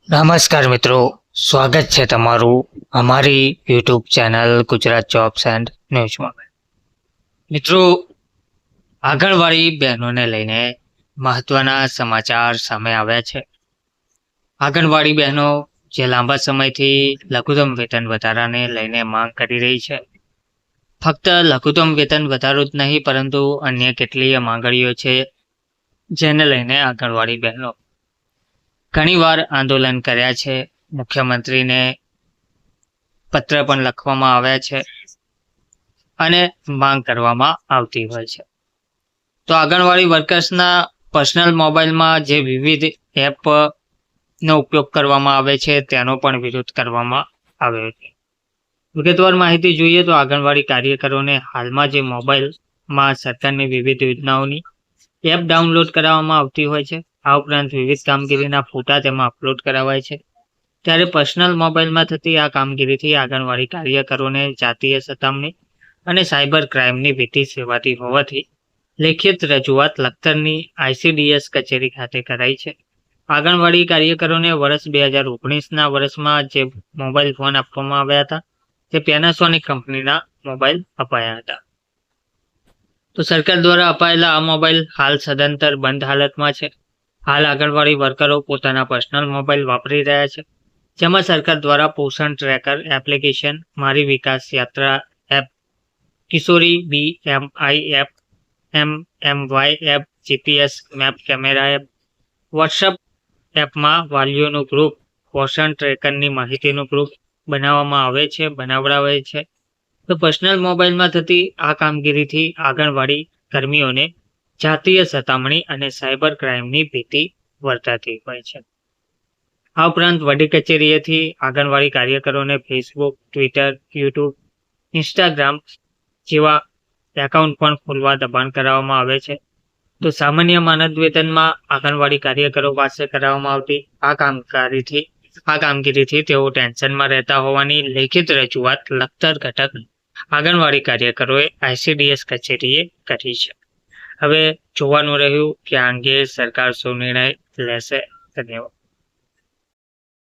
નમસ્કાર મિત્રો, સ્વાગત છે તમારું અમારી YouTube channel Gujarat jobs and ન્યૂઝમાં. મિત્રો, આંગણવાડી બહેનોને લઈને મહત્વના સમાચાર સામે આવ્યા છે. આંગણવાડી બહેનો જે લાંબા સમયથી લઘુત્તમ વેતન વધારાને લઈને માંગ કરી રહી છે. ફક્ત લઘુત્તમ વેતન વધારો જ નહીં, પરંતુ અન્ય કેટલીય માંગણીઓ છે જેને લઈને આંગણવાડી બહેનો ઘણીવાર આંદોલન કર્યા છે. મુખ્યમંત્રીને પત્ર પણ લખવામાં આવ્યા છે અને માંગ કરવામાં આવતી હોય છે. તો આંગણવાડી વર્કર્સના પર્સનલ મોબાઈલમાં જે વિવિધ એપનો ઉપયોગ કરવામાં આવે છે તેનો પણ વિરોધ કરવામાં આવ્યો છે. વિગતવાર માહિતી જોઈએ તો આંગણવાડી કાર્યકરોને હાલમાં જે મોબાઈલમાં સરકારની વિવિધ યોજનાઓની એપ ડાઉનલોડ કરાવવામાં આવતી હોય છે. આ ઉપરાંત વિવિધ કામગીરીના ફોટા તેમાં અપલોડ કરાવાય છે. ત્યારે પર્સનલ મોબાઈલમાં થતી આ કામગીરીથી આંગણવાડી કાર્યકરોને જાતીય સતામણી અને સાયબર ક્રાઇમની ભીતિ સેવાતી હોવાથી લેખિત રજૂઆત લખતરની ICDS કચેરી ખાતે કરાઈ છે. આંગણવાડી કાર્યકરોને વર્ષ 2019ના વર્ષમાં જે મોબાઈલ ફોન આપવામાં આવ્યા હતા તે પેનાસોનિક કંપનીના મોબાઈલ અપાયા હતા. તો સરકાર દ્વારા અપાયેલા આ મોબાઈલ હાલ સદંતર બંધ હાલતમાં છે. હાલ આંગણવાડી વર્કરો પોતાના પર્સનલ મોબાઈલ વાપરી રહ્યા છે, જેમાં સરકાર દ્વારા પોષણ ટ્રેકર એપ્લિકેશન, મારી વિકાસ યાત્રા એપ, કિશોરી BMI app, MMY app, GPS map camera app, WhatsApp એપમાં વાલીઓનું ગ્રુપ, પોષણ ટ્રેકરની માહિતીનું ગ્રુપ બનાવડાવે છે. તો પર્સનલ મોબાઈલમાં થતી આ કામગીરીથી આંગણવાડી કર્મીઓને જાતીય સતામણી અને સાયબર ક્રાઇમની ભીતિ વર્તાતી હોય છે. આ ઉપરાંત વડી કચેરીએથી આંગણવાડી કાર્યકરોને ફેસબુક, ટ્વિટર, યુટ્યુબ, ઇન્સ્ટાગ્રામ જેવા એકાઉન્ટ પણ ખોલવા દબાણ કરાવવામાં આવે છે. તો સામાન્ય માનદ વેતનમાં આંગણવાડી કાર્યકરો પાસે કરાવવામાં આવતી આ કામગીરીથી તેઓ ટેન્શનમાં રહેતા હોવાની લેખિત રજૂઆત લખતર ઘટક આંગણવાડી કાર્યકરોએ ICDS કચેરીએ કરી છે. હવે જોવાનું રહ્યું કે આ અંગે સરકાર શું નિર્ણય લેશે. ધન્યવાદ.